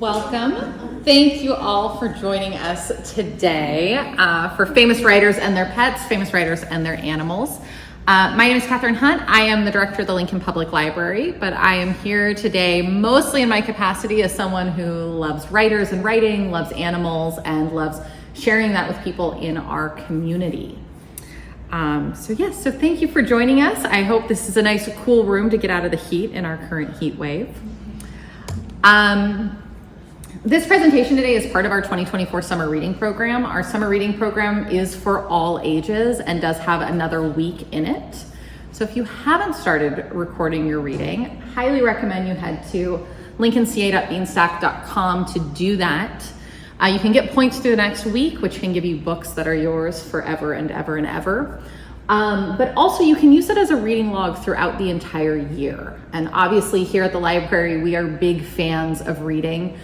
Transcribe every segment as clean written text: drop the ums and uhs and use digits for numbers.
Welcome. Thank you all for joining us today for Famous Writers and Their Pets, Famous Writers and Their Animals. My name is Kathryn Hunt. I am the director of the Lincoln Public Library, but I am here today mostly in my capacity as someone who loves writers and writing, loves animals, and loves sharing that with people in our community. So thank you for joining us. I hope this is a nice, cool room to get out of the heat in our current heat wave. This presentation today is part of our 2024 summer reading program. Our summer reading program is for all ages and does have another week in it. So if you haven't started recording your reading, I highly recommend you head to lincolnca.beanstack.com to do that. You can get points through the next week, which can give you books that are yours forever and ever and ever. But also you can use it as a reading log throughout the entire year. And obviously here at the library, we are big fans of reading.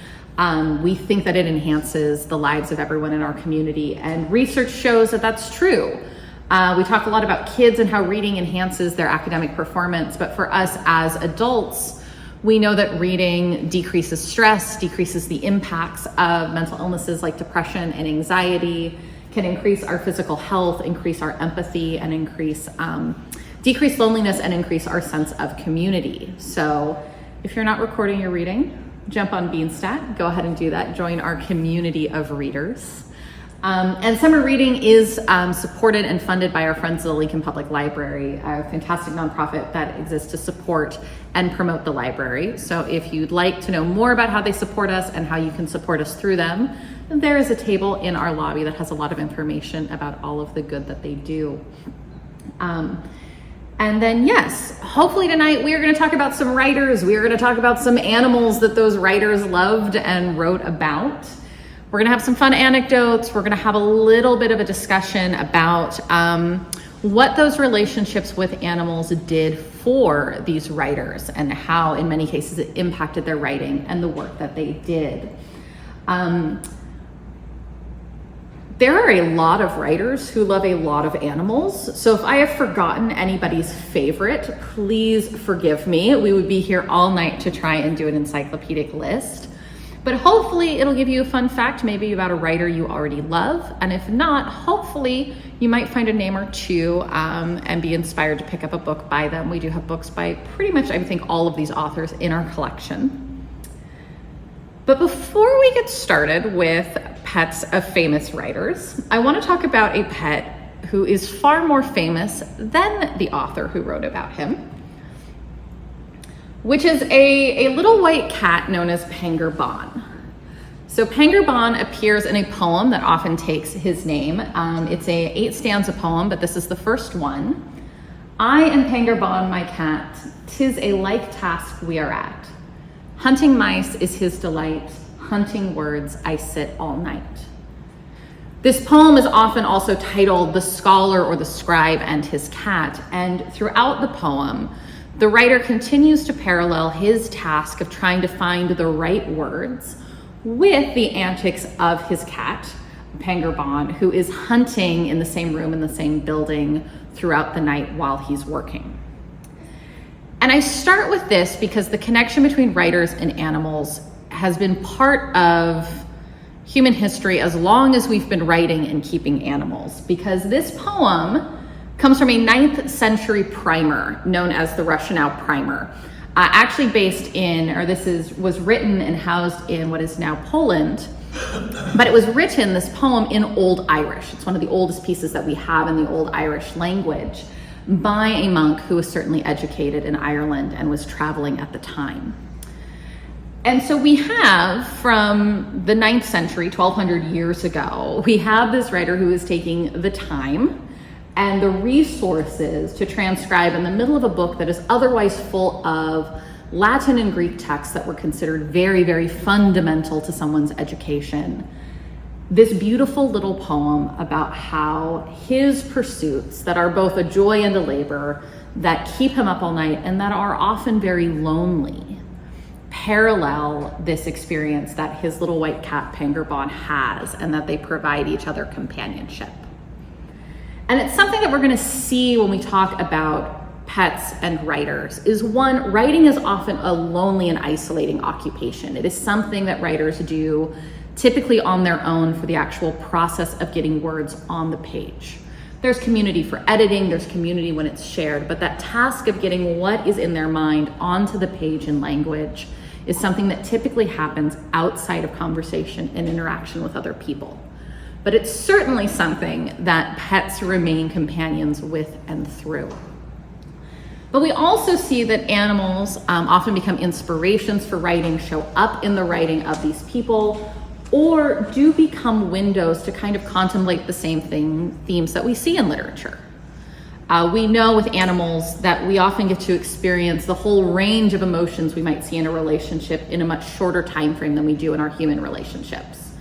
We think that it enhances the lives of everyone in our community, and research shows that that's true. We talk a lot about kids and how reading enhances their academic performance, but for us as adults, we know that reading decreases stress, decreases the impacts of mental illnesses like depression and anxiety, can increase our physical health, increase our empathy, and decrease loneliness and increase our sense of community. So if you're not recording your reading, jump on Beanstack, go ahead and do that. Join our community of readers. And summer reading is supported and funded by our friends at the Lincoln Public Library, a fantastic nonprofit that exists to support and promote the library. So if you'd like to know more about how they support us and how you can support us through them, there is a table in our lobby that has a lot of information about all of the good that they do. And then, yes, hopefully tonight we are going to talk about some writers. We are going to talk about some animals that those writers loved and wrote about. We're going to have some fun anecdotes. We're going to have a little bit of a discussion about what those relationships with animals did for these writers and how, in many cases, it impacted their writing and the work that they did. There are a lot of writers who love a lot of animals. So if I have forgotten anybody's favorite, please forgive me. We would be here all night to try and do an encyclopedic list. But hopefully it'll give you a fun fact, maybe about a writer you already love. And if not, hopefully you might find a name or two and be inspired to pick up a book by them. We do have books by pretty much, I think, all of these authors in our collection. But before we get started with pets of famous writers, I want to talk about a pet who is far more famous than the author who wrote about him, which is a little white cat known as Penguin. So Penguin appears in a poem that often takes his name. It's a 8-stanza poem, but this is the first one. I am Penguin, my cat, 'tis a like task we are at. Hunting mice is his delight, hunting words I sit all night. This poem is often also titled The Scholar or the Scribe and His Cat, and throughout the poem, the writer continues to parallel his task of trying to find the right words with the antics of his cat, Penguin, who is hunting in the same room in the same building throughout the night while he's working. And I start with this because the connection between writers and animals has been part of human history as long as we've been writing and keeping animals, because this poem comes from a 9th century primer known as the Russianow Primer, actually based in, was written and housed in what is now Poland, but it was written, this poem, in Old Irish. It's one of the oldest pieces that we have in the Old Irish language, by a monk who was certainly educated in Ireland and was traveling at the time. And so we have, from the 9th century, 1200 years ago, we have this writer who is taking the time and the resources to transcribe in the middle of a book that is otherwise full of Latin and Greek texts that were considered very, very fundamental to someone's education, this beautiful little poem about how his pursuits, that are both a joy and a labor, that keep him up all night and that are often very lonely, parallel this experience that his little white cat Penguin has, and that they provide each other companionship. And it's something that we're going to see when we talk about pets and writers is one, writing is often a lonely and isolating occupation. It is something that writers do typically on their own for the actual process of getting words on the page. There's community for editing, there's community when it's shared, but that task of getting what is in their mind onto the page in language is something that typically happens outside of conversation and interaction with other people. But it's certainly something that pets remain companions with and through. But we also see that animals often become inspirations for writing, show up in the writing of these people, or do become windows to kind of contemplate the same themes that we see in literature. We know with animals that we often get to experience the whole range of emotions we might see in a relationship in a much shorter time frame than we do in our human relationships.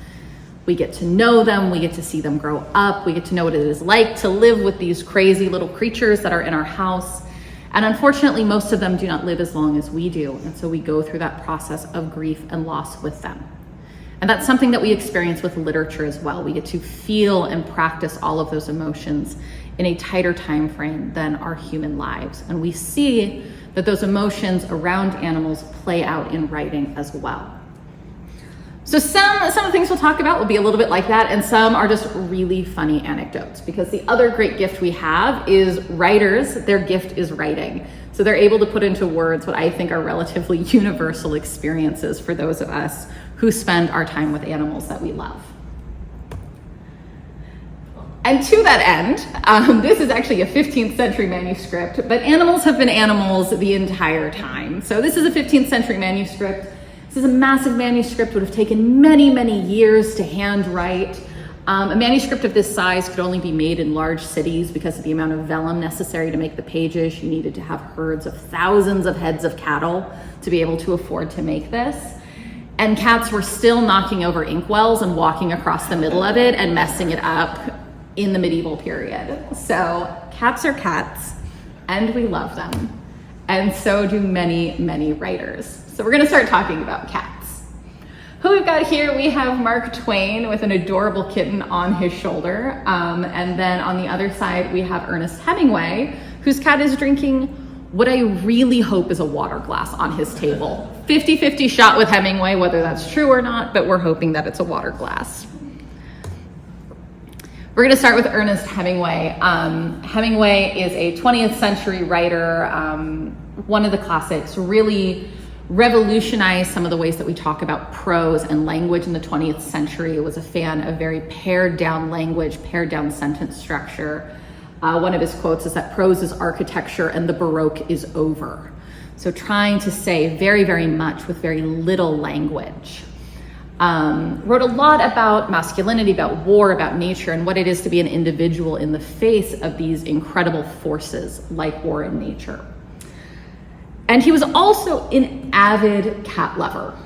We get to know them, we get to see them grow up, we get to know what it is like to live with these crazy little creatures that are in our house. And unfortunately, most of them do not live as long as we do. And so we go through that process of grief and loss with them. And that's something that we experience with literature as well. We get to feel and practice all of those emotions in a tighter time frame than our human lives. And we see that those emotions around animals play out in writing as well. So some of the things we'll talk about will be a little bit like that, and some are just really funny anecdotes, because the other great gift we have is writers. Their gift is writing. So they're able to put into words what I think are relatively universal experiences for those of us who spend our time with animals that we love. And to that end, this is actually a 15th century manuscript, but animals have been animals the entire time. So this is a 15th century manuscript. This is a massive manuscript, would have taken many, many years to handwrite. A manuscript of this size could only be made in large cities because of the amount of vellum necessary to make the pages. You needed to have herds of thousands of heads of cattle to be able to afford to make this. And cats were still knocking over inkwells and walking across the middle of it and messing it up in the medieval period. So cats are cats, and we love them. And so do many, many writers. So we're gonna start talking about cats. Who we've got here, we have Mark Twain with an adorable kitten on his shoulder. And then on the other side, we have Ernest Hemingway, whose cat is drinking what I really hope is a water glass on his table. 50-50 shot with Hemingway, whether that's true or not, but we're hoping that it's a water glass. We're gonna start with Ernest Hemingway. Hemingway is a 20th century writer, one of the classics, really revolutionized some of the ways that we talk about prose and language in the 20th century. It was a fan of very pared down language, pared down sentence structure. One of his quotes is that prose is architecture and the Baroque is over. So trying to say very, very much with very little language. Wrote a lot about masculinity, about war, about nature, and what it is to be an individual in the face of these incredible forces like war and nature. And he was also an avid cat lover.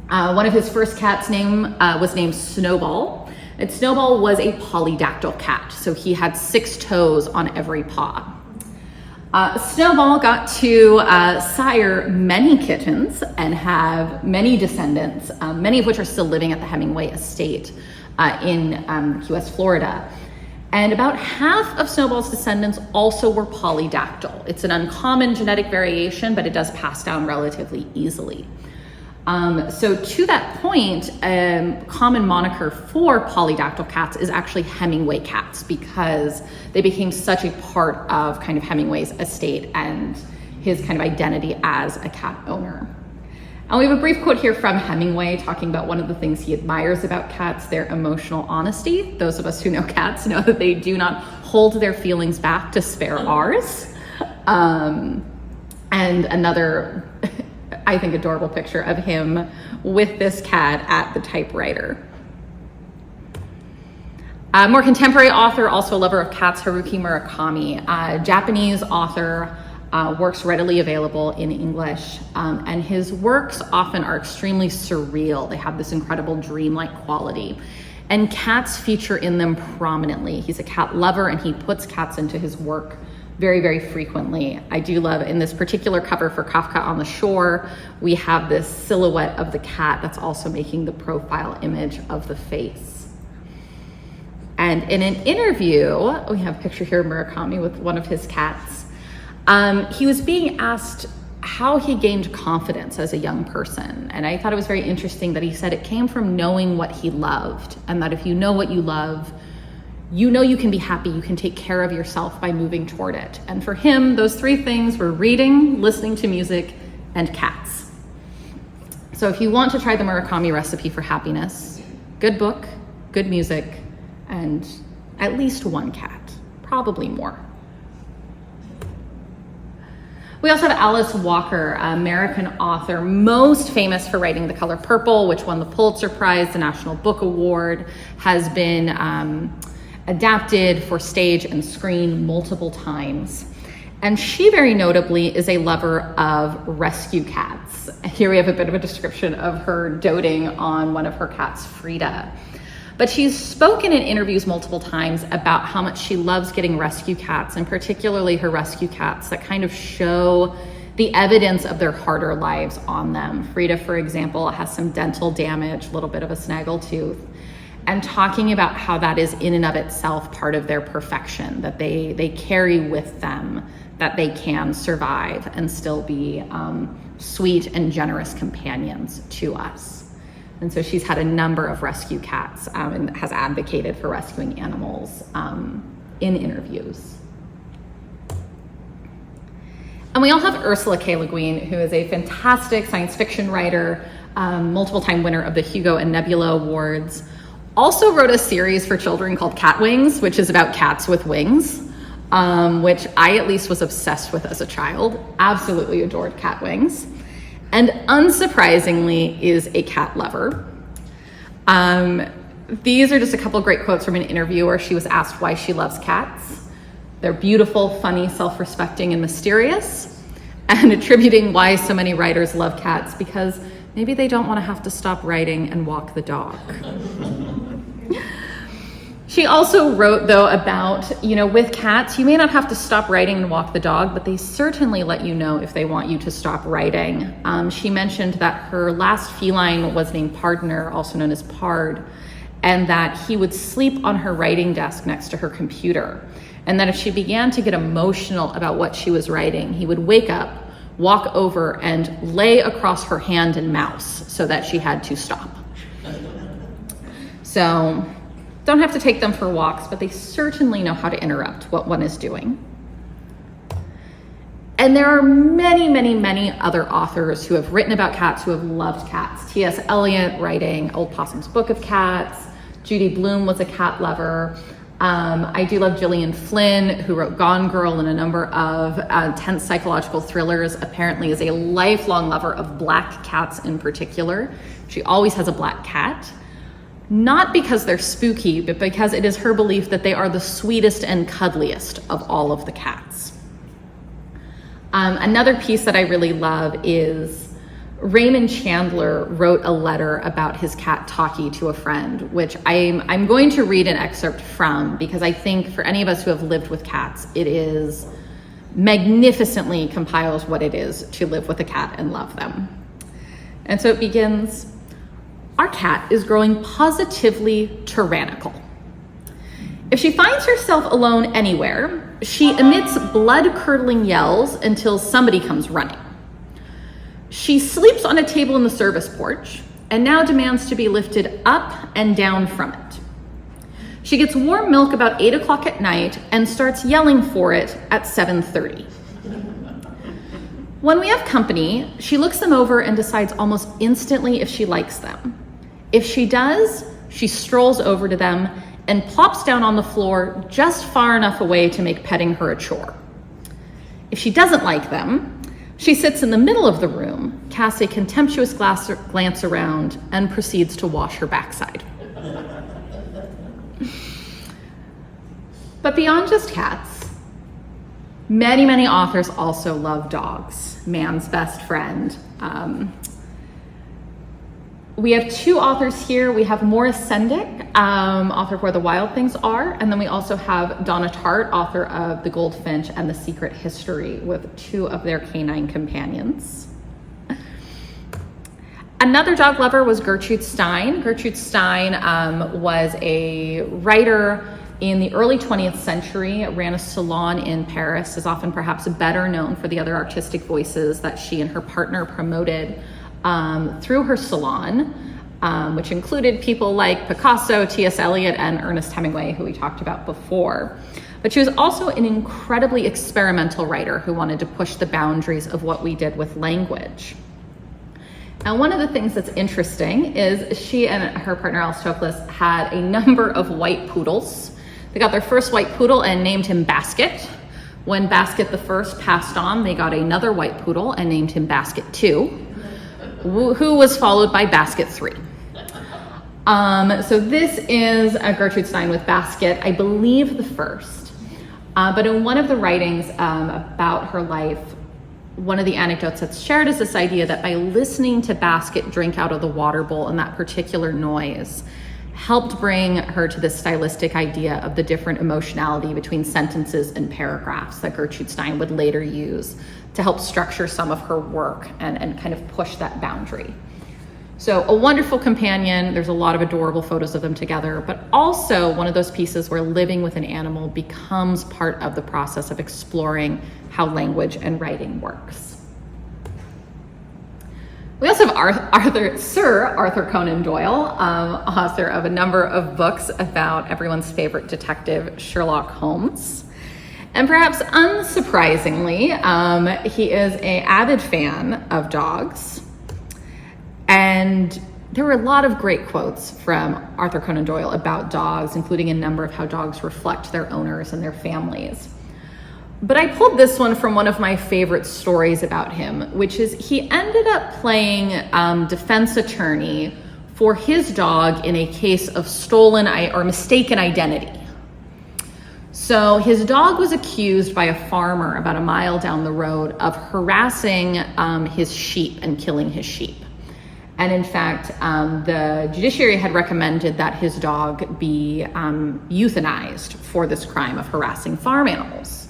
One of his first cats' was named Snowball. And Snowball was a polydactyl cat, so he had 6 toes on every paw. Snowball got to sire many kittens and have many descendants, many of which are still living at the Hemingway estate in Key West, Florida. And about half of Snowball's descendants also were polydactyl. It's an uncommon genetic variation, but it does pass down relatively easily. So to that point, common moniker for polydactyl cats is actually Hemingway cats, because they became such a part of kind of Hemingway's estate and his kind of identity as a cat owner. And we have a brief quote here from Hemingway talking about one of the things he admires about cats, their emotional honesty. Those of us who know cats know that they do not hold their feelings back to spare ours. And another, I think, adorable picture of him with this cat at the typewriter. A more contemporary author, also a lover of cats, Haruki Murakami, a Japanese author, works readily available in English, and his works often are extremely surreal. They have this incredible dreamlike quality, and cats feature in them prominently. He's a cat lover, and he puts cats into his work very, very frequently. I do love, in this particular cover for Kafka on the Shore, we have this silhouette of the cat that's also making the profile image of the face. And in an interview, we have a picture here of Murakami with one of his cats. He was being asked how he gained confidence as a young person. And I thought it was very interesting that he said it came from knowing what he loved, and that if you know what you love, you know you can be happy, you can take care of yourself by moving toward it. And for him, those three things were reading, listening to music, and cats. So if you want to try the Murakami recipe for happiness, good book, good music, and at least one cat, probably more. We also have Alice Walker, American author, most famous for writing The Color Purple, which won the Pulitzer Prize, the National Book Award, has been adapted for stage and screen multiple times. And she very notably is a lover of rescue cats. Here we have a bit of a description of her doting on one of her cats, Frida. But she's spoken in interviews multiple times about how much she loves getting rescue cats, and particularly her rescue cats that kind of show the evidence of their harder lives on them. Frida, for example, has some dental damage, a little bit of a snaggle tooth, and talking about how that is in and of itself part of their perfection, that they carry with them, that they can survive and still be sweet and generous companions to us. And so she's had a number of rescue cats and has advocated for rescuing animals in interviews. And we all have Ursula K. Le Guin, who is a fantastic science fiction writer, multiple time winner of the Hugo and Nebula Awards. Also wrote a series for children called Cat Wings, which is about cats with wings, which I at least was obsessed with as a child. Absolutely adored cat wings. And unsurprisingly is a cat lover. These are just a couple great quotes from an interview where she was asked why she loves cats. They're beautiful, funny, self-respecting, and mysterious, and attributing why so many writers love cats because maybe they don't want to have to stop writing and walk the dog. She also wrote, though, about, with cats, you may not have to stop writing and walk the dog, but they certainly let you know if they want you to stop writing. She mentioned that her last feline was named Pardner, also known as Pard, and that he would sleep on her writing desk next to her computer. And that if she began to get emotional about what she was writing, he would wake up, walk over, and lay across her hand and mouse so that she had to stop. So, don't have to take them for walks, but they certainly know how to interrupt what one is doing. And there are many, many, many other authors who have written about cats, who have loved cats. T.S. Eliot writing Old Possum's Book of Cats. Judy Blume was a cat lover. I do love Gillian Flynn, who wrote Gone Girl and a number of tense psychological thrillers, apparently is a lifelong lover of black cats in particular. She always has a black cat. Not because they're spooky, but because it is her belief that they are the sweetest and cuddliest of all of the cats. Another piece that I really love is Raymond Chandler wrote a letter about his cat Taki to a friend, which I'm going to read an excerpt from because I think for any of us who have lived with cats, it is magnificently compiles what it is to live with a cat and love them. And so it begins, "Our cat is growing positively tyrannical. If she finds herself alone anywhere, she emits blood-curdling yells until somebody comes running. She sleeps on a table in the service porch and now demands to be lifted up and down from it. She gets warm milk about 8 o'clock at night and starts yelling for it at 7:30. When we have company, she looks them over and decides almost instantly if she likes them. If she does, she strolls over to them and plops down on the floor just far enough away to make petting her a chore. If she doesn't like them, she sits in the middle of the room, casts a contemptuous glance around, and proceeds to wash her backside." But beyond just cats, many, many authors also love dogs, man's best friend. We have two authors here. We have Morris Sendak, author of Where the Wild Things Are, and then we also have Donna Tartt, author of The Goldfinch and The Secret History, with two of their canine companions. Another dog lover was Gertrude Stein. Gertrude Stein was a writer in the early 20th century, ran a salon in Paris, is often perhaps better known for the other artistic voices that she and her partner promoted through her salon, which included people like Picasso, T.S. Eliot, and Ernest Hemingway, who we talked about before. But she was also an incredibly experimental writer who wanted to push the boundaries of what we did with language. And one of the things that's interesting is she and her partner Aristophanes had a number of white poodles. They got their first white poodle and named him Basket. When Basket the first passed on, they got another white poodle and named him Basket 2, who was followed by Basket 3. So this is Gertrude Stein with Basket, I believe the first. But in one of the writings about her life, one of the anecdotes that's shared is this idea that by listening to Basket drink out of the water bowl and that particular noise helped bring her to this stylistic idea of the different emotionality between sentences and paragraphs that Gertrude Stein would later use to help structure some of her work and kind of push that boundary. So a wonderful companion. There's a lot of adorable photos of them together, but also one of those pieces where living with an animal becomes part of the process of exploring how language and writing works. We also have Sir Arthur Conan Doyle, author of a number of books about everyone's favorite detective, Sherlock Holmes. And perhaps unsurprisingly, he is an avid fan of dogs. And there were a lot of great quotes from Arthur Conan Doyle about dogs, including a number of how dogs reflect their owners and their families. But I pulled this one from one of my favorite stories about him, which is he ended up playing defense attorney for his dog in a case of stolen or mistaken identity. So his dog was accused by a farmer about a mile down the road of harassing his sheep and killing his sheep. And in fact, the judiciary had recommended that his dog be euthanized for this crime of harassing farm animals.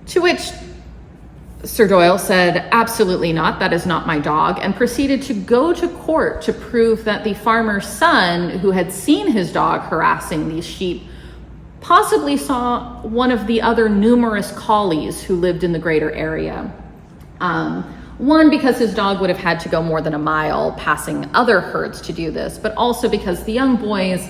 To which Sir Doyle said, absolutely not, that is not my dog, and proceeded to go to court to prove that the farmer's son, who had seen his dog harassing these sheep, possibly saw one of the other numerous collies who lived in the greater area. One, because his dog would have had to go more than a mile passing other herds to do this, but also because the young boy's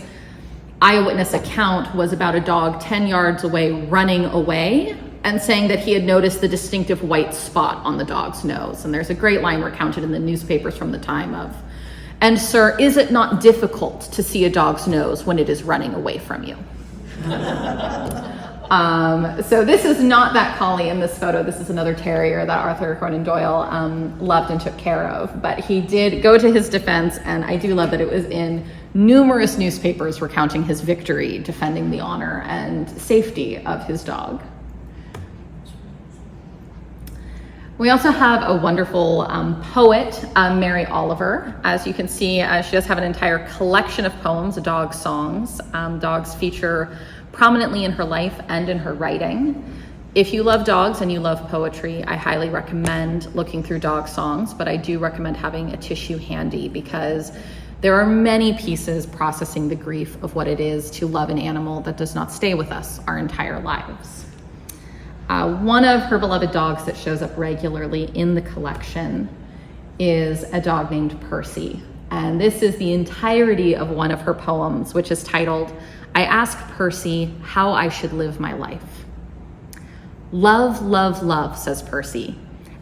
eyewitness account was about a dog 10 yards away running away and saying that he had noticed the distinctive white spot on the dog's nose. And there's a great line recounted in the newspapers from the time of, "And sir, is it not difficult to see a dog's nose when it is running away from you?" So this is not that collie in this photo. This is another terrier that Arthur Conan Doyle loved and took care of. But he did go to his defense, and I do love that it was in numerous newspapers recounting his victory, defending the honor and safety of his dog. We also have a wonderful poet, Mary Oliver. As you can see, she does have an entire collection of poems, dog songs. Dogs feature prominently in her life and in her writing. If you love dogs and you love poetry, I highly recommend looking through dog songs, but I do recommend having a tissue handy because there are many pieces processing the grief of what it is to love an animal that does not stay with us our entire lives. One of her beloved dogs that shows up regularly in the collection is a dog named Percy. And this is the entirety of one of her poems, which is titled, "I ask Percy how I should live my life." "Love, love, love," says Percy,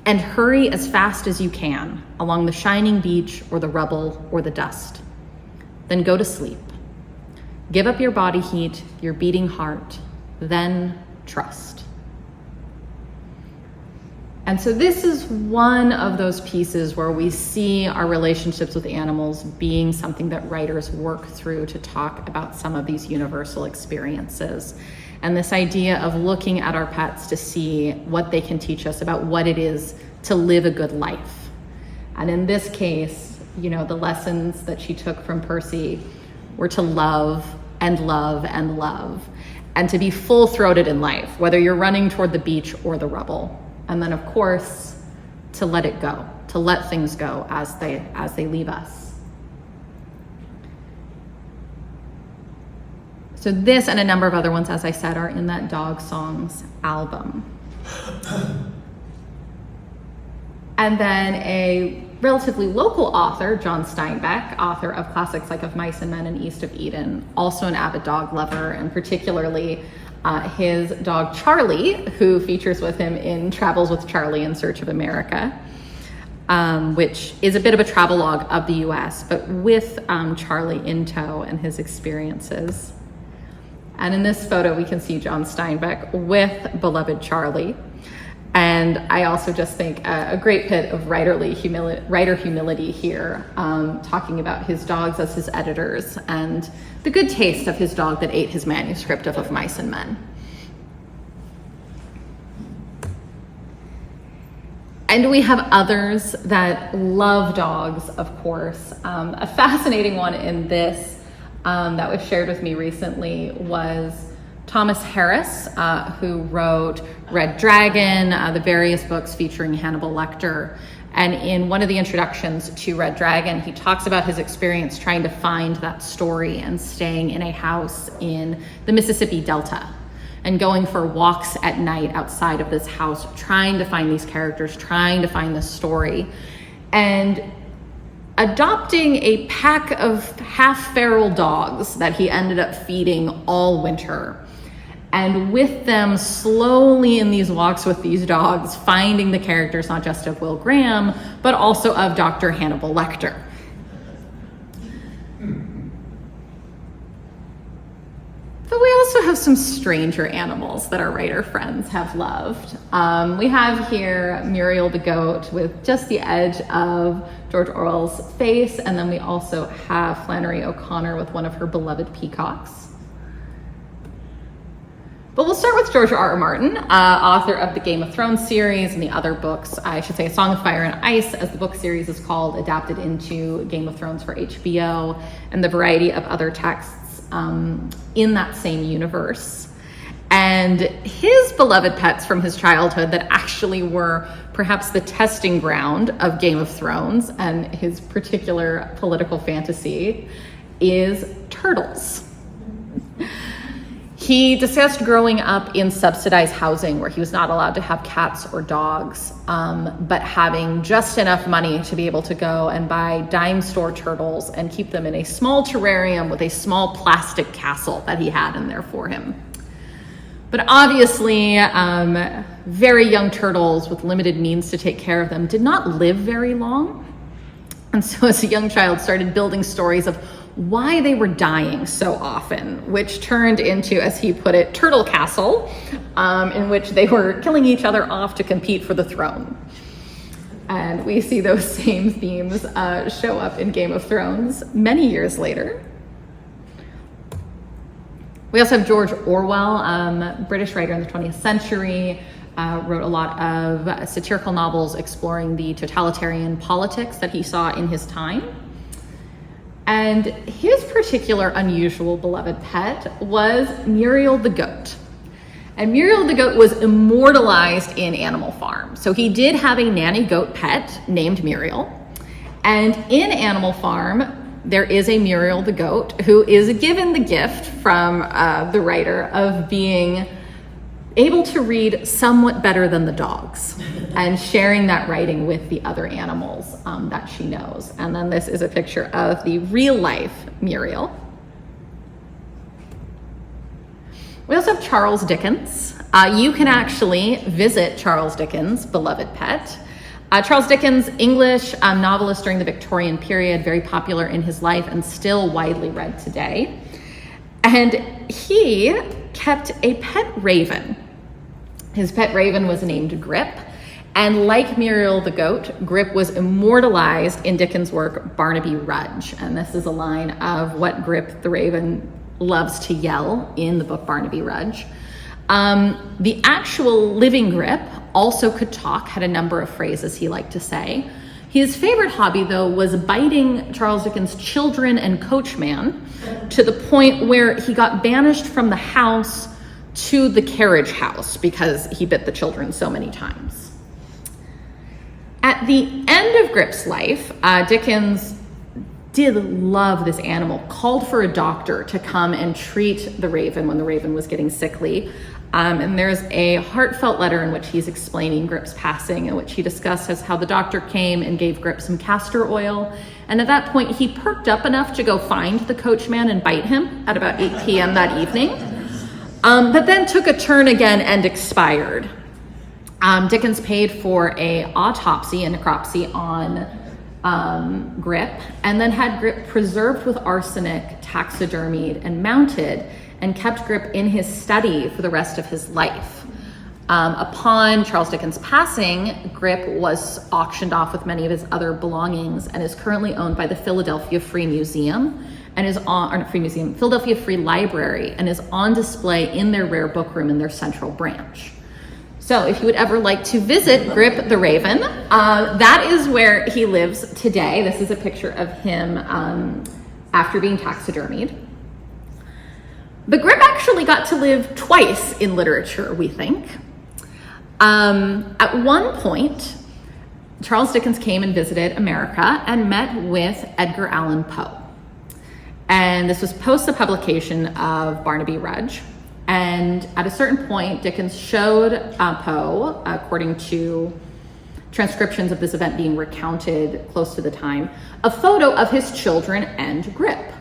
"and hurry as fast as you can along the shining beach or the rubble or the dust. Then go to sleep. Give up your body heat, your beating heart, then trust." And so this is one of those pieces where we see our relationships with animals being something that writers work through to talk about some of these universal experiences. And this idea of looking at our pets to see what they can teach us about what it is to live a good life. And in this case, you know, the lessons that she took from Percy were to love and love and love, and to be full-throated in life, whether you're running toward the beach or the rubble. And then, of course, to let it go, to let things go as they leave us. So this and a number of other ones, as I said, are in that Dog Songs album. And then a relatively local author, John Steinbeck, author of classics like Of Mice and Men and East of Eden, also an avid dog lover, and particularly his dog Charlie, who features with him in Travels with Charlie in Search of America, which is a bit of a travelogue of the US, but with Charlie in tow and his experiences. And in this photo, we can see John Steinbeck with beloved Charlie. And I also just think a great bit of writer humility here, talking about his dogs as his editors and the good taste of his dog that ate his manuscript of Mice and Men. And we have others that love dogs, of course. A fascinating one in this that was shared with me recently was Thomas Harris, who wrote Red Dragon, the various books featuring Hannibal Lecter. And in one of the introductions to Red Dragon, he talks about his experience trying to find that story and staying in a house in the Mississippi Delta and going for walks at night outside of this house, trying to find these characters, trying to find this story, and adopting a pack of half-feral dogs that he ended up feeding all winter. And with them, slowly in these walks with these dogs, finding the characters not just of Will Graham, but also of Dr. Hannibal Lecter. But we also have some stranger animals that our writer friends have loved. We have here Muriel the goat with just the edge of George Orwell's face, and then we also have Flannery O'Connor with one of her beloved peacocks. But we'll start with George R.R. Martin, author of the Game of Thrones series and the other books. I should say A Song of Fire and Ice, as the book series is called, adapted into Game of Thrones for HBO, and the variety of other texts in that same universe. And his beloved pets from his childhood that actually were perhaps the testing ground of Game of Thrones and his particular political fantasy is turtles. He discussed growing up in subsidized housing where he was not allowed to have cats or dogs, but having just enough money to be able to go and buy dime store turtles and keep them in a small terrarium with a small plastic castle that he had in there for him. But obviously, very young turtles with limited means to take care of them did not live very long. And so as a young child, started building stories of why they were dying so often, which turned into, as he put it, Turtle Castle, in which they were killing each other off to compete for the throne. And we see those same themes show up in Game of Thrones many years later. We also have George Orwell, British writer in the 20th century, wrote a lot of satirical novels exploring the totalitarian politics that he saw in his time. And his particular unusual beloved pet was Muriel the goat. And Muriel the goat was immortalized in Animal Farm. So he did have a nanny goat pet named Muriel. And in Animal Farm, there is a Muriel the goat who is given the gift from the writer of being able to read somewhat better than the dogs and sharing that writing with the other animals that she knows. And then this is a picture of the real life Muriel. We also have Charles Dickens. You can actually visit Charles Dickens' beloved pet. Charles Dickens, English novelist during the Victorian period, very popular in his life and still widely read today. And he kept a pet raven. His pet raven was named Grip. And like Muriel the goat, Grip was immortalized in Dickens' work, Barnaby Rudge. And this is a line of what Grip the raven loves to yell in the book Barnaby Rudge. The actual living Grip also could talk, had a number of phrases he liked to say. His favorite hobby, though, was biting Charles Dickens' children and coachman to the point where he got banished from the house to the carriage house because he bit the children so many times. At the end of Grip's life, Dickens did love this animal, called for a doctor to come and treat the raven when the raven was getting sickly. And there's a heartfelt letter in which he's explaining Grip's passing, in which he discusses how the doctor came and gave Grip some castor oil. And at that point, he perked up enough to go find the coachman and bite him at about 8 p.m. that evening, but then took a turn again and expired. Dickens paid for an autopsy and necropsy on Grip, and then had Grip preserved with arsenic, taxidermied, and mounted, and kept Grip in his study for the rest of his life. Upon Charles Dickens' passing, Grip was auctioned off with many of his other belongings and is currently owned by the Philadelphia Free Museum and is Philadelphia Free Library, and is on display in their rare book room in their central branch. So if you would ever like to visit Grip the Raven, that is where he lives today. This is a picture of him after being taxidermied. But Grip actually got to live twice in literature, we think. At one point, Charles Dickens came and visited America and met with Edgar Allan Poe. And this was post the publication of Barnaby Rudge. And at a certain point, Dickens showed Poe, according to transcriptions of this event being recounted close to the time, a photo of his children and Grip.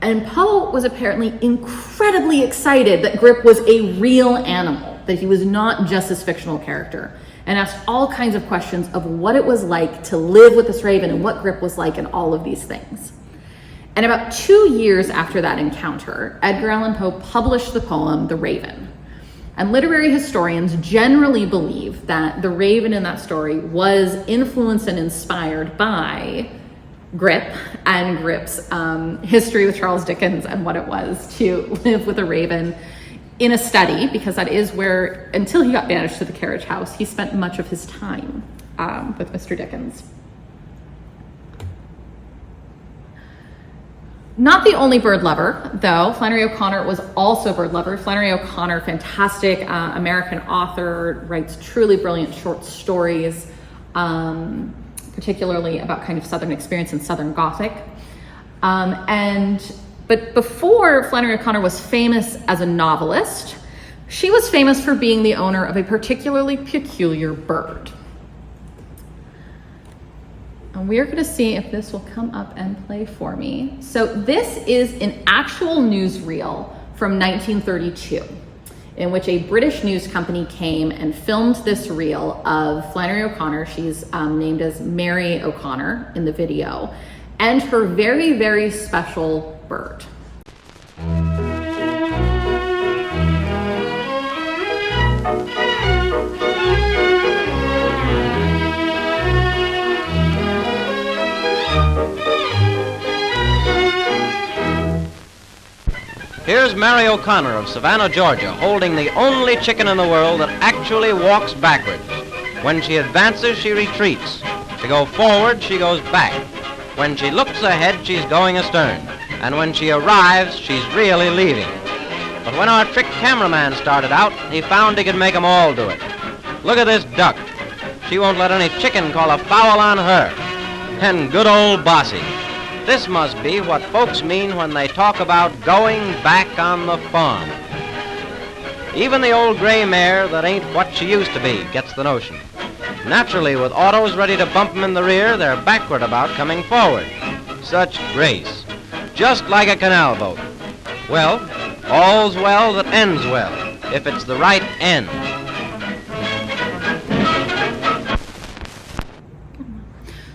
And Poe was apparently incredibly excited that Grip was a real animal, that he was not just this fictional character, and asked all kinds of questions of what it was like to live with this raven and what Grip was like and all of these things. And about 2 years after that encounter, Edgar Allan Poe published the poem, The Raven. And literary historians generally believe that the raven in that story was influenced and inspired by Grip and Grip's history with Charles Dickens and what it was to live with a raven in a study, because that is where, until he got banished to the carriage house, he spent much of his time with Mr. Dickens. Not the only bird lover, though. Flannery O'Connor was also a bird lover. Flannery O'Connor, fantastic American author, writes truly brilliant short stories, particularly about kind of Southern experience and Southern Gothic. But before Flannery O'Connor was famous as a novelist, she was famous for being the owner of a particularly peculiar bird. And we're going to see if this will come up and play for me. So this is an actual newsreel from 1932, in which a British news company came and filmed this reel of Flannery O'Connor. She's named as Mary O'Connor in the video, and her very, very special bird. Here's Mary O'Connor of Savannah, Georgia, holding the only chicken in the world that actually walks backwards. When she advances, she retreats. To go forward, she goes back. When she looks ahead, she's going astern. And when she arrives, she's really leaving. But when our trick cameraman started out, he found he could make 'em all do it. Look at this duck. She won't let any chicken call a foul on her. And good old Bossy. This must be what folks mean when they talk about going back on the farm. Even the old gray mare that ain't what she used to be gets the notion. Naturally, with autos ready to bump them in the rear, they're backward about coming forward. Such grace. Just like a canal boat. Well, all's well that ends well, if it's the right end.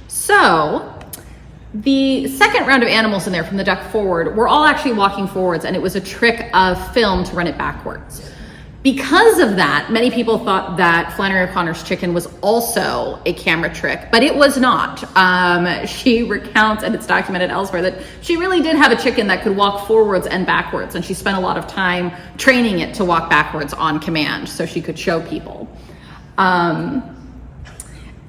So, the second round of animals in there from the duck forward were all actually walking forwards, and it was a trick of film to run it backwards. Because of that, many people thought that Flannery O'Connor's chicken was also a camera trick, but it was not. She recounts, and it's documented elsewhere, that she really did have a chicken that could walk forwards and backwards, and she spent a lot of time training it to walk backwards on command so she could show people.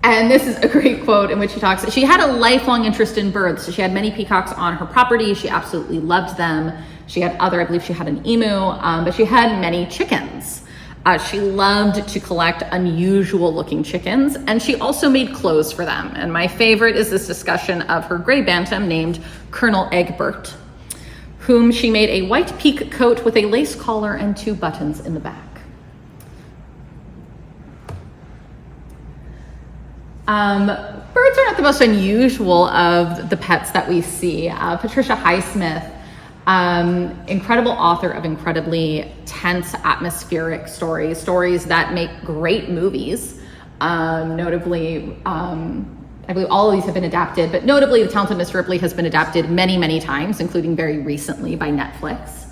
And this is a great quote in which she talks. She had a lifelong interest in birds. So she had many peacocks on her property. She absolutely loved them. She had other, I believe she had an emu, but she had many chickens. She loved to collect unusual looking chickens, and she also made clothes for them. And my favorite is this discussion of her gray bantam named Colonel Egbert, whom she made a white peak coat with a lace collar and 2 buttons in the back. Birds are not the most unusual of the pets that we see. Patricia Highsmith, incredible author of incredibly tense, atmospheric stories that make great movies. Notably, I believe all of these have been adapted, but notably The Talented Miss Ripley has been adapted many, many times, including very recently by Netflix.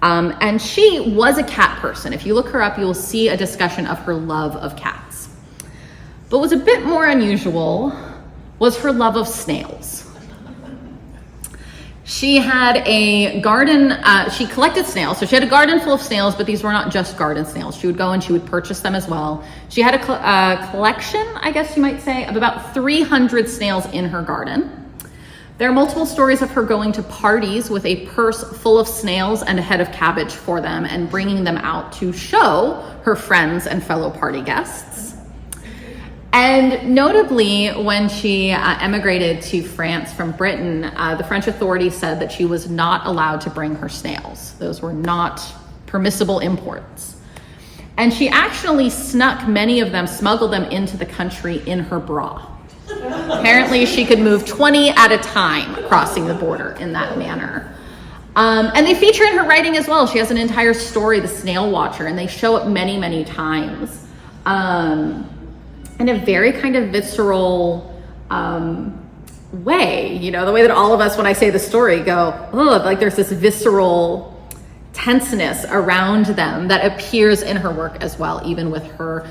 And she was a cat person. If you look her up, you will see a discussion of her love of cats. But what was a bit more unusual was her love of snails. She had a garden, she collected snails. So she had a garden full of snails, but these were not just garden snails. She would go and she would purchase them as well. She had a collection, I guess you might say, of about 300 snails in her garden. There are multiple stories of her going to parties with a purse full of snails and a head of cabbage for them and bringing them out to show her friends and fellow party guests. And notably, when she emigrated to France from Britain, the French authorities said that she was not allowed to bring her snails. Those were not permissible imports. And she actually snuck many of them, smuggled them into the country in her bra. Apparently, she could move 20 at a time crossing the border in that manner. And they feature in her writing as well. She has an entire story, The Snail Watcher, and they show it many, many times. In a very kind of visceral way, you know, the way that all of us, when I say the story, go, oh, like there's this visceral tenseness around them that appears in her work as well, even with her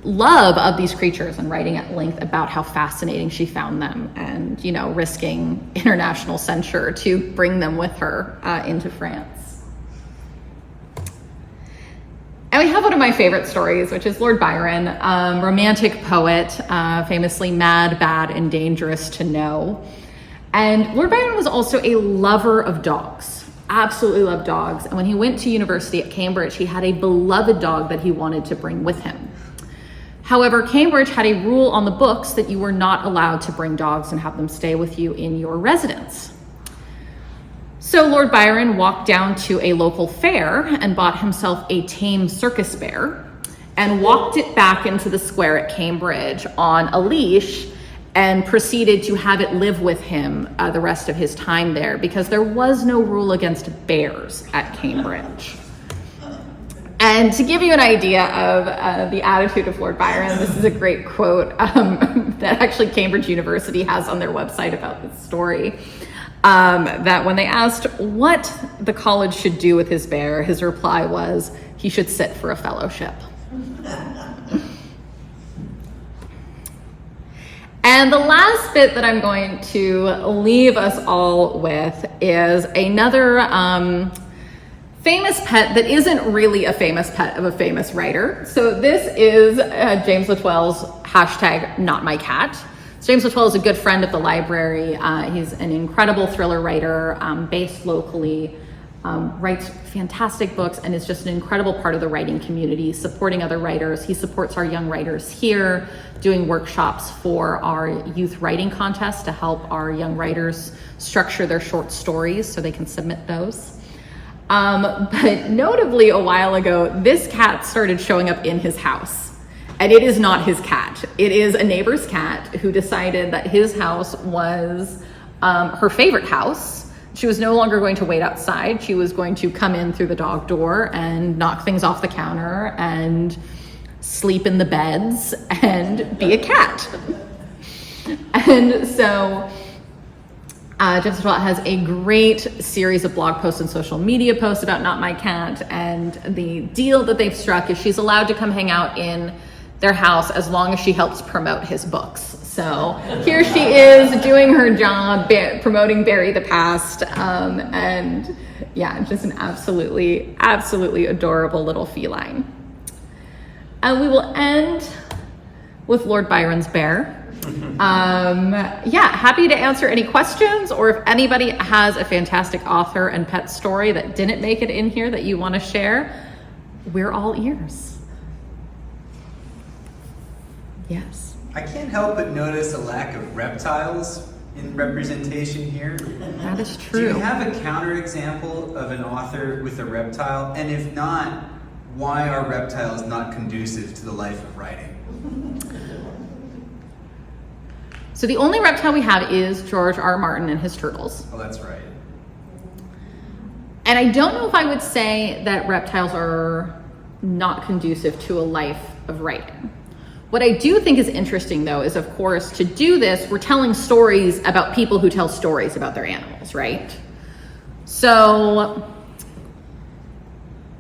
love of these creatures and writing at length about how fascinating she found them and, you know, risking international censure to bring them with her into France. And we have one of my favorite stories, which is Lord Byron, romantic poet, famously mad, bad, and dangerous to know. And Lord Byron was also a lover of dogs, absolutely loved dogs. And when he went to university at Cambridge, he had a beloved dog that he wanted to bring with him. However, Cambridge had a rule on the books that you were not allowed to bring dogs and have them stay with you in your residence. So Lord Byron walked down to a local fair and bought himself a tame circus bear and walked it back into the square at Cambridge on a leash and proceeded to have it live with him the rest of his time there, because there was no rule against bears at Cambridge. And to give you an idea of the attitude of Lord Byron, this is a great quote that actually Cambridge University has on their website about this story. That when they asked what the college should do with his bear, his reply was, he should sit for a fellowship. And the last bit that I'm going to leave us all with is another famous pet that isn't really a famous pet of a famous writer. So this is James Latwell's hashtag Not My Cat. James Latwell is a good friend of the library. He's an incredible thriller writer based locally, writes fantastic books, and is just an incredible part of the writing community, supporting other writers. He supports our young writers here, doing workshops for our youth writing contest to help our young writers structure their short stories so they can submit those. But notably, a while ago, this cat started showing up in his house. And it is not his cat. It is a neighbor's cat who decided that his house was her favorite house. She was no longer going to wait outside. She was going to come in through the dog door and knock things off the counter and sleep in the beds and be a cat. And so James Latwell has a great series of blog posts and social media posts about Not My Cat. And the deal that they've struck is she's allowed to come hang out in their house as long as she helps promote his books. So here she is doing her job, promoting Bury the Past, and yeah, just an absolutely, absolutely adorable little feline. And we will end with Lord Byron's bear. Yeah, happy to answer any questions, or if anybody has a fantastic author and pet story that didn't make it in here that you want to share, we're all ears. Yes. I can't help but notice a lack of reptiles in representation here. That is Do true. you have a counterexample of an author with a reptile? And if not, why are reptiles not conducive to the life of writing? So the only reptile we have is George R. R. Martin and his turtles. Oh, that's right. And I don't know if I would say that reptiles are not conducive to a life of writing. What I do think is interesting, though, is, of course, to do this, we're telling stories about people who tell stories about their animals, right? So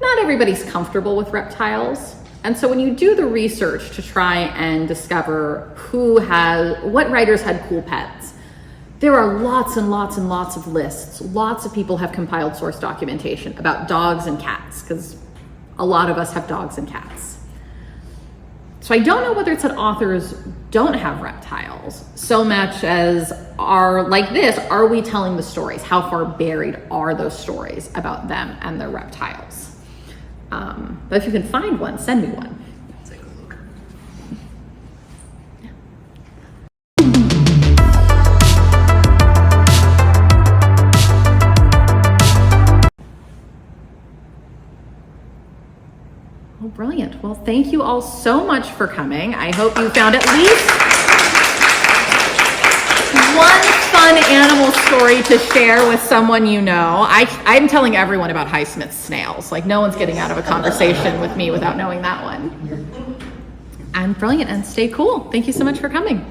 not everybody's comfortable with reptiles. And so when you do the research to try and discover what writers had cool pets, there are lots and lots and lots of lists. Lots of people have compiled source documentation about dogs and cats, because a lot of us have dogs and cats. So I don't know whether it's that authors don't have reptiles so much as are we telling the stories? How far buried are those stories about them and their reptiles? But if you can find one, send me one. Let's take a look. Oh, brilliant. Well, thank you all so much for coming. I hope you found at least one fun animal story to share with someone you know. I'm telling everyone about Highsmith's snails. Like, no one's getting out of a conversation with me without knowing that one. And brilliant, and stay cool. Thank you so much for coming.